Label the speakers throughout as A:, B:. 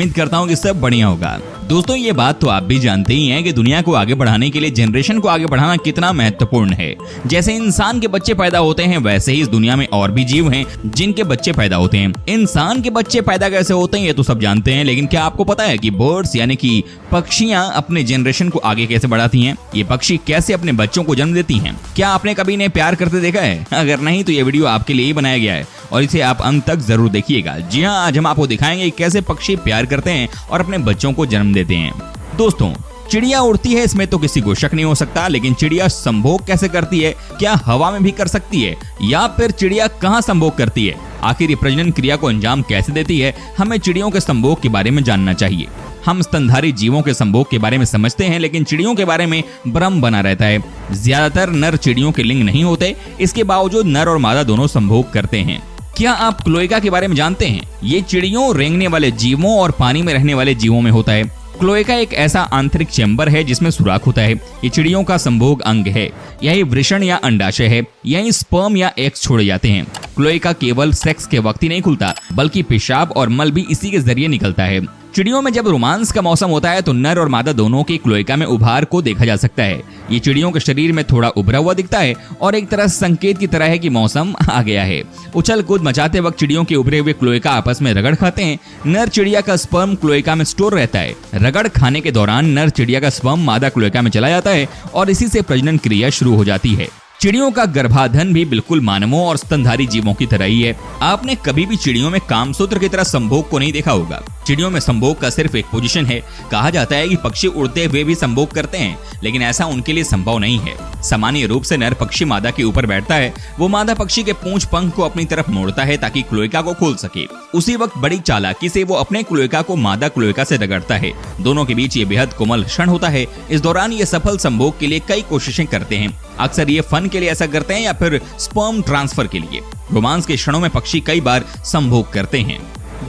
A: उम्मीद करता हूँ कि सब बढ़िया होगा। दोस्तों ये बात तो आप भी जानते ही हैं कि दुनिया को आगे बढ़ाने के लिए जनरेशन को आगे बढ़ाना कितना महत्वपूर्ण है। जैसे इंसान के बच्चे पैदा होते हैं वैसे ही इस दुनिया में और भी जीव हैं जिनके बच्चे पैदा होते हैं। इंसान के बच्चे पैदा कैसे होते हैं ये तो सब जानते हैं, लेकिन क्या आपको पता है कि बर्ड्स यानी कि पक्षियां अपने जनरेशन को आगे कैसे बढ़ाती हैं? ये पक्षी कैसे अपने बच्चों को जन्म देती हैं? क्या आपने कभी इन्हें प्यार करते देखा है? अगर नहीं तो ये वीडियो आपके लिए ही बनाया गया है और इसे आप अंत तक जरूर देखिएगा। जी हाँ, आज हम आपको दिखाएंगे कैसे पक्षी प्यार करते हैं और अपने बच्चों को जन्म देते हैं। दोस्तों चिड़िया उड़ती है इसमें तो किसी को शक नहीं हो सकता, लेकिन चिड़िया संभोग कैसे करती है? क्या हवा में भी कर सकती है या फिर चिड़िया कहाँ संभोग करती है? आखिर ये प्रजनन क्रिया को अंजाम कैसे देती है? हमें चिड़ियों के संभोग के बारे में जानना चाहिए। हम स्तनधारी जीवों के संभोग के बारे में समझते हैं, लेकिन चिड़ियों के बारे में भ्रम बना रहता है। ज्यादातर नर चिड़ियों के लिंग नहीं होते, इसके बावजूद नर और मादा दोनों संभोग करते हैं। क्या आप क्लोएका के बारे में जानते हैं? ये चिड़ियों, रेंगने वाले जीवों और पानी में रहने वाले जीवों में होता है। क्लोएका एक ऐसा आंतरिक चैम्बर है जिसमें सुराख होता है। ये चिड़ियों का संभोग अंग है। यही वृषण या अंडाशय है। यही स्पर्म या एग्स छोड़े जाते हैं। क्लोएका केवल सेक्स के वक्त ही नहीं खुलता, बल्कि पेशाब और मल भी इसी के जरिए निकलता है। चिड़ियों में जब रोमांस का मौसम होता है तो नर और मादा दोनों के क्लोएका में उभार को देखा जा सकता है। ये चिड़ियों के शरीर में थोड़ा उभरा हुआ दिखता है और एक तरह संकेत की तरह है कि मौसम आ गया है। उछल कूद मचाते वक्त चिड़ियों के उभरे हुए क्लोएका आपस में रगड़ खाते हैं। नर चिड़िया का स्पर्म क्लोएका में स्टोर रहता है। रगड़ खाने के दौरान नर चिड़िया का स्पर्म मादा क्लोएका में चला जाता है और इसी से प्रजनन क्रिया शुरू हो जाती है। चिड़ियों का गर्भाधान भी बिल्कुल मानवों और स्तनधारी जीवों की तरह ही है। आपने कभी भी चिड़ियों में कामसूत्र की तरह संभोग को नहीं देखा होगा। चिड़ियों में संभोग का सिर्फ एक पोजीशन है। कहा जाता है कि पक्षी उड़ते हुए भी संभोग करते हैं, लेकिन ऐसा उनके लिए संभव नहीं है। सामान्य रूप से नर पक्षी मादा के ऊपर बैठता है। वो मादा पक्षी के पूंछ पंख को अपनी तरफ मोड़ता है ताकि क्लोएका को खोल सके। उसी वक्त बड़ी चालाकी से वो अपने क्लोएका को मादा क्लोएका से रगड़ता है। दोनों के बीच ये बेहद कोमल क्षण होता है। इस दौरान ये सफल संभोग के लिए कई कोशिशें करते हैं। अक्सर ये फन के लिए ऐसा करते हैं या फिर स्पर्म ट्रांसफर के लिए। रोमांस के क्षणों में पक्षी कई बार संभोग करते हैं।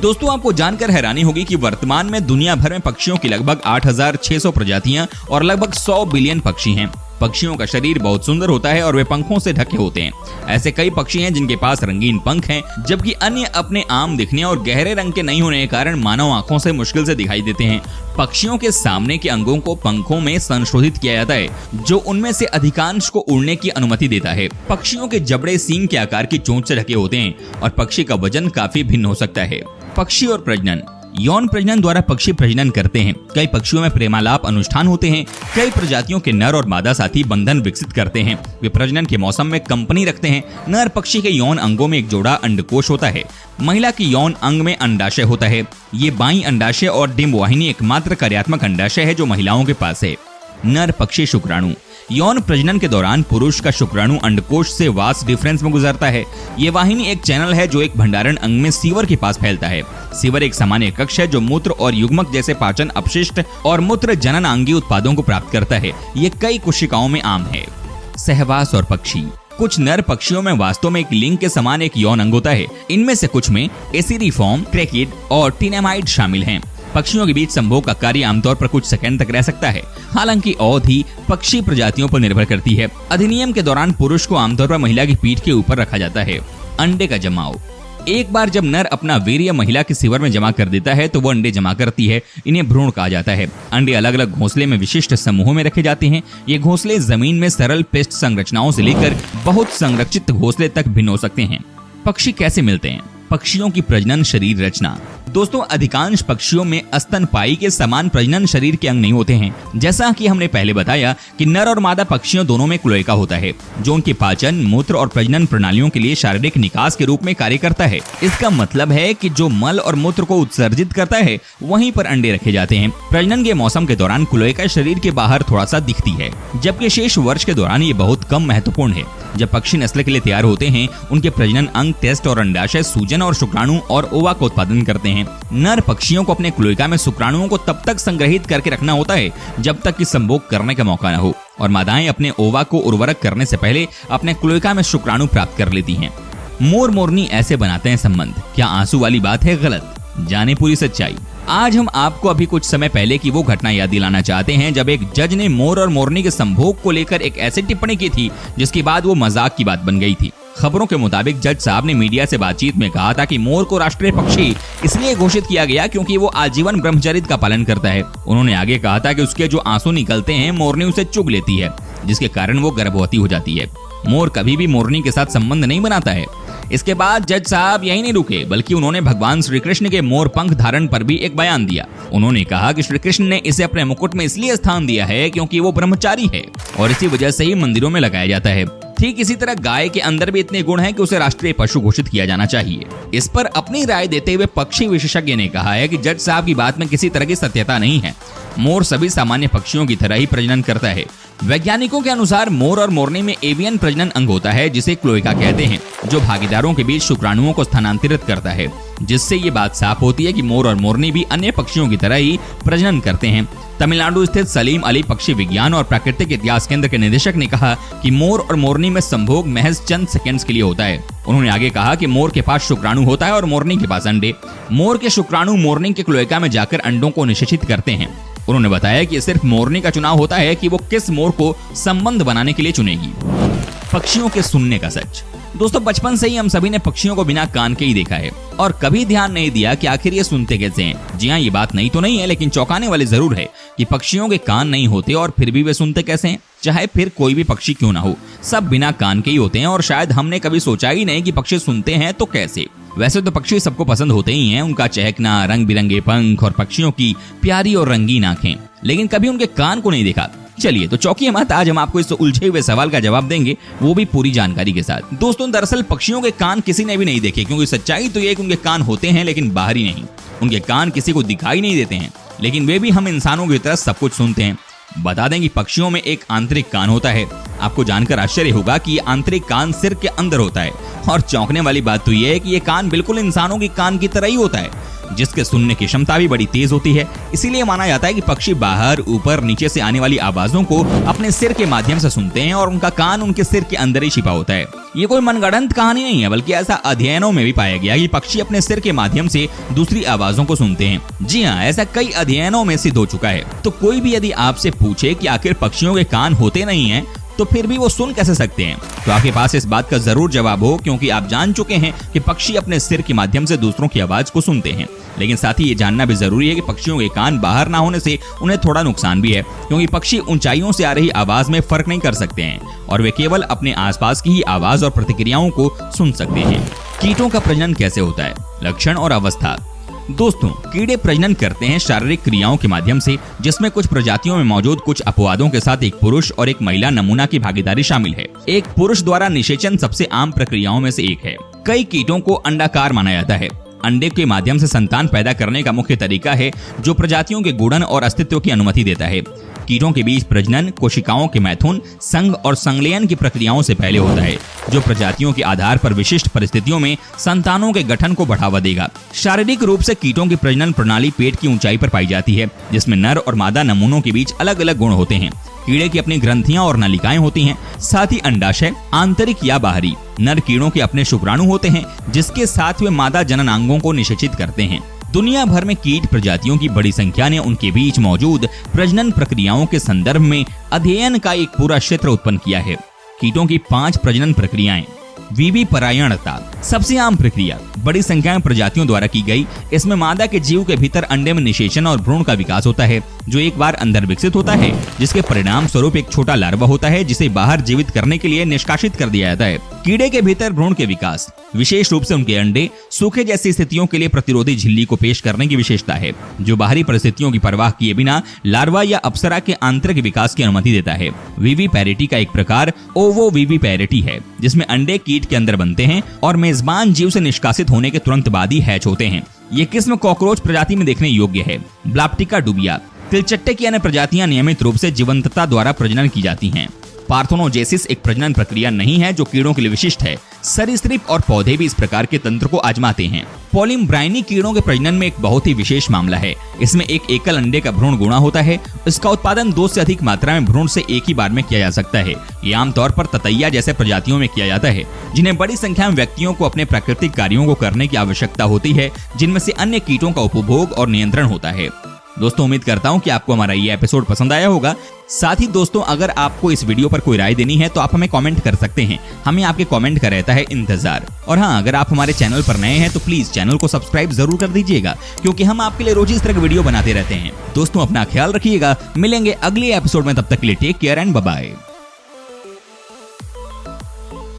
A: दोस्तों आपको जानकर हैरानी होगी कि वर्तमान में दुनिया भर में पक्षियों की लगभग 8600 प्रजातियां और लगभग 100 बिलियन पक्षी हैं। पक्षियों का शरीर बहुत सुंदर होता है और वे पंखों से ढके होते हैं। ऐसे कई पक्षी हैं जिनके पास रंगीन पंख हैं, जबकि अन्य अपने आम दिखने और गहरे रंग के नहीं होने के कारण मानव आंखों से मुश्किल से दिखाई देते हैं। पक्षियों के सामने के अंगों को पंखों में संशोधित किया जाता है, जो उनमें से अधिकांश को उड़ने की अनुमति देता है। पक्षियों के जबड़े सींग के आकार की चोंच से ढके होते हैं और पक्षी का वजन काफी भिन्न हो सकता है। पक्षी और प्रजनन। यौन प्रजनन द्वारा पक्षी प्रजनन करते हैं। कई पक्षियों में प्रेमालाप अनुष्ठान होते हैं। कई प्रजातियों के नर और मादा साथी बंधन विकसित करते हैं। वे प्रजनन के मौसम में कंपनी रखते हैं। नर पक्षी के यौन अंगों में एक जोड़ा अंडकोश होता है। महिला की यौन अंग में अंडाशय होता है। ये बाईं अंडाशय और डिंब वाहिनी एकमात्र कार्यात्मक अंडाशय है जो महिलाओं के पास है। नर पक्षी शुक्राणु। यौन प्रजनन के दौरान पुरुष का शुक्राणु अंडकोश से वास डिफरेंस में गुजरता है। ये वाहिनी एक चैनल है जो एक भंडारण अंग में सीवर के पास फैलता है। सीवर एक सामान्य कक्ष है जो मूत्र और युग्मक जैसे पाचन अपशिष्ट और मूत्र जननांगी उत्पादों को प्राप्त करता है। ये कई कोशिकाओं में आम है। सहवास और पक्षी। कुछ नर पक्षियों में वास्तव में एक लिंग के समान एक यौन अंग होता है। इनमें से कुछ में एसिरिफॉर्म, क्रेकिड और टिनेमाइड शामिल हैं। पक्षियों के बीच संभोग का कार्य आमतौर पर कुछ सेकंड तक रह सकता है। हालांकि अवधि पक्षी प्रजातियों पर निर्भर करती है। अधिनियम के दौरान पुरुष को आमतौर पर महिला की पीठ के ऊपर रखा जाता है। अंडे का जमाव। एक बार जब नर अपना वीर्य महिला के सीवर में जमा कर देता है तो वो अंडे जमा करती है। इन्हें भ्रूण कहा जाता है। अंडे अलग अलग घोंसले में विशिष्ट समूहों में रखे जाते हैं। ये घोंसले जमीन में सरल पेस्ट संरचनाओं से लेकर बहुत संरक्षित घोंसले तक भिन्न हो सकते हैं। पक्षी कैसे मिलते हैं? पक्षियों की प्रजनन शरीर रचना। दोस्तों अधिकांश पक्षियों में स्तनपायी के समान प्रजनन शरीर के अंग नहीं होते हैं। जैसा कि हमने पहले बताया कि नर और मादा पक्षियों दोनों में क्लोएका होता है, जो उनके पाचन, मूत्र और प्रजनन प्रणालियों के लिए शारीरिक निकास के रूप में कार्य करता है। इसका मतलब है कि जो मल और मूत्र को उत्सर्जित करता है वहीं पर अंडे रखे जाते हैं। प्रजनन के मौसम के दौरान क्लोएका शरीर के बाहर थोड़ा सा दिखती है, जबकि शेष वर्ष के दौरान ये बहुत कम महत्वपूर्ण है। जब पक्षी नस्ल के लिए तैयार होते हैं, उनके प्रजनन अंग, टेस्ट और अंडाशय सूजन और शुक्राणु और ओवा का उत्पादन करते हैं। नर पक्षियों को अपने क्लोएका में शुक्राणुओं को तब तक संग्रहित करके रखना होता है जब तक कि संभोग करने का मौका न हो, और मादाएं अपने ओवा को उर्वरक करने से पहले अपने क्लोएका में शुक्राणु प्राप्त कर लेती हैं। मोर मोरनी ऐसे बनाते हैं संबंध। क्या आंसू वाली बात है गलत? जाने पूरी सच्चाई। आज हम आपको अभी कुछ समय पहले की वो घटना याद दिलाना चाहते हैं जब एक जज ने मोर और मोरनी के संभोग को लेकर एक ऐसी टिप्पणी की थी जिसके बाद वो मजाक की बात बन गई थी। खबरों के मुताबिक जज साहब ने मीडिया से बातचीत में कहा था कि मोर को राष्ट्रीय पक्षी इसलिए घोषित किया गया क्योंकि वो आजीवन ब्रह्मचर्य का पालन करता है। उन्होंने आगे कहा था कि उसके जो आंसू निकलते हैं मोरनी उसे चुग लेती है, जिसके कारण वो गर्भवती हो जाती है। मोर कभी भी मोरनी के साथ संबंध नहीं बनाता है। इसके बाद जज साहब यही नहीं रुके, बल्कि उन्होंने भगवान श्री कृष्ण के मोर पंख धारण पर भी एक बयान दिया। उन्होंने कहा कि श्री कृष्ण ने इसे अपने मुकुट में इसलिए स्थान दिया है क्योंकि वो ब्रह्मचारी है और इसी वजह से ही मंदिरों में लगाया जाता है। ठीक इसी तरह गाय के अंदर भी इतने गुण हैं कि उसे राष्ट्रीय पशु घोषित किया जाना चाहिए। इस पर अपनी राय देते हुए पक्षी विशेषज्ञ ने कहा है कि जज साहब की बात में किसी तरह की सत्यता नहीं है। मोर सभी सामान्य पक्षियों की तरह ही प्रजनन करता है। वैज्ञानिकों के अनुसार मोर और मोरनी में एवियन प्रजनन अंग होता है जिसे क्लोएका कहते हैं, जो भागीदारों के बीच शुक्राणुओं को स्थानांतरित करता है, जिससे ये बात साफ होती है कि मोर और मोरनी भी अन्य पक्षियों की तरह ही प्रजनन करते हैं। तमिलनाडु स्थित सलीम अली पक्षी विज्ञान और प्राकृतिक इतिहास केंद्र के निदेशक ने कहा कि मोर और मोरनी में संभोग महज चंद सेकंड्स के लिए होता है। उन्होंने आगे कहा कि मोर के पास शुक्राणु होता है और मोरनी के पास अंडे। मोर के शुक्राणु मोरनी के क्लोएका में जाकर अंडों को निषेचित करते हैं। उन्होंने बताया कि सिर्फ मोरनी का चुनाव होता है कि वो किस मोर को संबंध बनाने के लिए चुनेगी। पक्षियों के सुनने का सच। दोस्तों, बचपन से ही हम सभी ने पक्षियों को बिना कान के ही देखा है और कभी ध्यान नहीं दिया कि आखिर ये सुनते कैसे हैं। जी हाँ, ये बात नहीं तो नहीं है, लेकिन चौंकाने वाली जरूर है कि पक्षियों के कान नहीं होते और फिर भी वे सुनते कैसे हैं। चाहे फिर कोई भी पक्षी क्यों ना हो, सब बिना कान के ही होते हैं और शायद हमने कभी सोचा ही नहीं कि पक्षी सुनते हैं तो कैसे। वैसे तो पक्षी सबको पसंद होते ही हैं, उनका चहकना, रंग बिरंगे पंख और पक्षियों की प्यारी और रंगीन आंखें, लेकिन कभी उनके कान को नहीं देखा। चलिए तो चौंकिए मत, आज हम आपको इस उलझे हुए सवाल का जवाब देंगे, वो भी पूरी जानकारी के साथ। दोस्तों, दरअसल पक्षियों के कान किसी ने भी नहीं देखे, क्योंकि सच्चाई तो ये है कि उनके कान होते हैं लेकिन बाहरी नहीं। उनके कान किसी को दिखाई नहीं देते हैं, लेकिन वे भी हम इंसानों की तरह सब कुछ सुनते हैं। बता दें कि पक्षियों में एक आंतरिक कान होता है। आपको जानकर आश्चर्य होगा कि ये आंतरिक कान सिर के अंदर होता है और चौंकने वाली बात तो ये है कि ये कान बिल्कुल इंसानों के कान की तरह ही होता है, जिसके सुनने की क्षमता भी बड़ी तेज होती है। इसीलिए माना जाता है कि पक्षी बाहर, ऊपर, नीचे से आने वाली आवाजों को अपने सिर के माध्यम से सुनते हैं और उनका कान उनके सिर के अंदर ही छिपा होता है। ये कोई मनगढ़ंत कहानी नहीं है, बल्कि ऐसा अध्ययनों में भी पाया गया कि पक्षी अपने सिर के माध्यम से दूसरी आवाजों को सुनते हैं। जी हाँ, ऐसा कई अध्ययनों में सिद्ध हो चुका है। तो कोई भी यदि आपसे पूछे कि आखिर पक्षियों के कान होते नहीं हैं तो फिर भी वो सुन कैसे सकते हैं, तो आपके पास इस बात का जरूर जवाब हो, क्योंकि आप जान चुके हैं कि पक्षी अपने सिर के माध्यम से दूसरों की आवाज को सुनते हैं। लेकिन साथ ही ये जानना भी जरूरी है कि पक्षियों के कान बाहर ना होने से उन्हें थोड़ा नुकसान भी है, क्योंकि पक्षी ऊंचाइयों से आ रही आवाज में फर्क नहीं कर सकते हैं और वे केवल अपने आसपास की ही आवाज और प्रतिक्रियाओं को सुन सकते हैं। कीटों का प्रजनन कैसे होता है, लक्षण और अवस्था। दोस्तों, कीड़े प्रजनन करते हैं शारीरिक क्रियाओं के माध्यम से, जिसमें कुछ प्रजातियों में मौजूद कुछ अपवादों के साथ एक पुरुष और एक महिला नमूना की भागीदारी शामिल है। एक पुरुष द्वारा निषेचन सबसे आम प्रक्रियाओं में से एक है। कई कीटों को अंडाकार माना जाता है। अंडे के माध्यम से संतान पैदा करने का मुख्य तरीका है, जो प्रजातियों के गुणन और अस्तित्व की अनुमति देता है। कीटों के बीच प्रजनन कोशिकाओं के मैथुन, संघ और संलयन की प्रक्रियाओं से पहले होता है, जो प्रजातियों के आधार पर विशिष्ट परिस्थितियों में संतानों के गठन को बढ़ावा देगा। शारीरिक रूप से कीटों की प्रजनन प्रणाली पेट की ऊंचाई पर पाई जाती है, जिसमें नर और मादा नमूनों के बीच अलग अलग गुण होते हैं। कीड़े की अपनी ग्रंथियां और नलिकाएं होती हैं, साथ ही अंडाशय आंतरिक या बाहरी। नर कीड़ों के अपने शुक्राणु होते हैं, जिसके साथ वे मादा जननांगों को निषेचित करते हैं। दुनिया भर में कीट प्रजातियों की बड़ी संख्या ने उनके बीच मौजूद प्रजनन प्रक्रियाओं के संदर्भ में अध्ययन का एक पूरा क्षेत्र उत्पन्न किया है। कीटों की 5 प्रजनन प्रक्रियाएं। विविपरायणता सबसे आम प्रक्रिया बड़ी संख्या में प्रजातियों द्वारा की गई। इसमें मादा के जीव के भीतर अंडे में निषेचन और भ्रूण का विकास होता है, जो एक बार अंदर विकसित होता है, जिसके परिणाम स्वरूप एक छोटा लार्वा होता है, जिसे बाहर जीवित करने के लिए निष्कासित कर दिया जाता है। कीड़े के भीतर भ्रूण के विकास, विशेष रूप से उनके अंडे सूखे जैसी स्थितियों के लिए प्रतिरोधी झिल्ली को पेश करने की विशेषता है, जो बाहरी परिस्थितियों की परवाह किए बिना लार्वा या अप्सरा के आंतरिक विकास की अनुमति देता है। विविपैरिटी का एक प्रकार ओवोविविपैरिटी है, जिसमें अंडे कीट के अंदर बनते हैं और मेजबान जीव से निष्कासित होने के तुरंत बाद ही हैच होते हैं। ये किस्म कॉकरोच प्रजाति में देखने योग्य है। ब्लाप्टिका डुबिया तिलचट्टे की अन्य प्रजातियां नियमित रूप से जीवंतता द्वारा प्रजनन की जाती हैं। पार्थेनोजेसिस एक प्रजनन प्रक्रिया नहीं है जो कीड़ों के लिए विशिष्ट है। सरीसृप और पौधे भी इस प्रकार के तंत्र को आजमाते हैं। पॉलीम्ब्राइनी कीड़ों के प्रजनन में एक बहुत ही विशेष मामला है। इसमें एक एकल अंडे का भ्रूण गुणा होता है। इसका उत्पादन 2 से अधिक मात्रा में भ्रूण से एक ही बार में किया जा सकता है। ये आमतौर पर ततैया जैसे प्रजातियों में किया जाता है, जिन्हें बड़ी संख्या में व्यक्तियों को अपने प्राकृतिक कार्यों को करने की आवश्यकता होती है, जिनमें से अन्य कीटों का उपभोग और नियंत्रण होता है। दोस्तों उम्मीद करता हूँ कि आपको हमारा ये एपिसोड पसंद आया होगा। साथ ही दोस्तों अगर आपको इस वीडियो पर कोई राय देनी है तो आप हमें कमेंट कर सकते हैं, हमें आपके कमेंट का रहता है इंतजार। और हाँ, अगर आप हमारे चैनल पर नए हैं तो प्लीज चैनल को सब्सक्राइब जरूर कर दीजिएगा, क्योंकि हम आपके लिए रोज इस तरह के वीडियो बनाते रहते हैं। दोस्तों अपना ख्याल रखिएगा, मिलेंगे अगले एपिसोड में, तब तक के लिए take care and bye bye.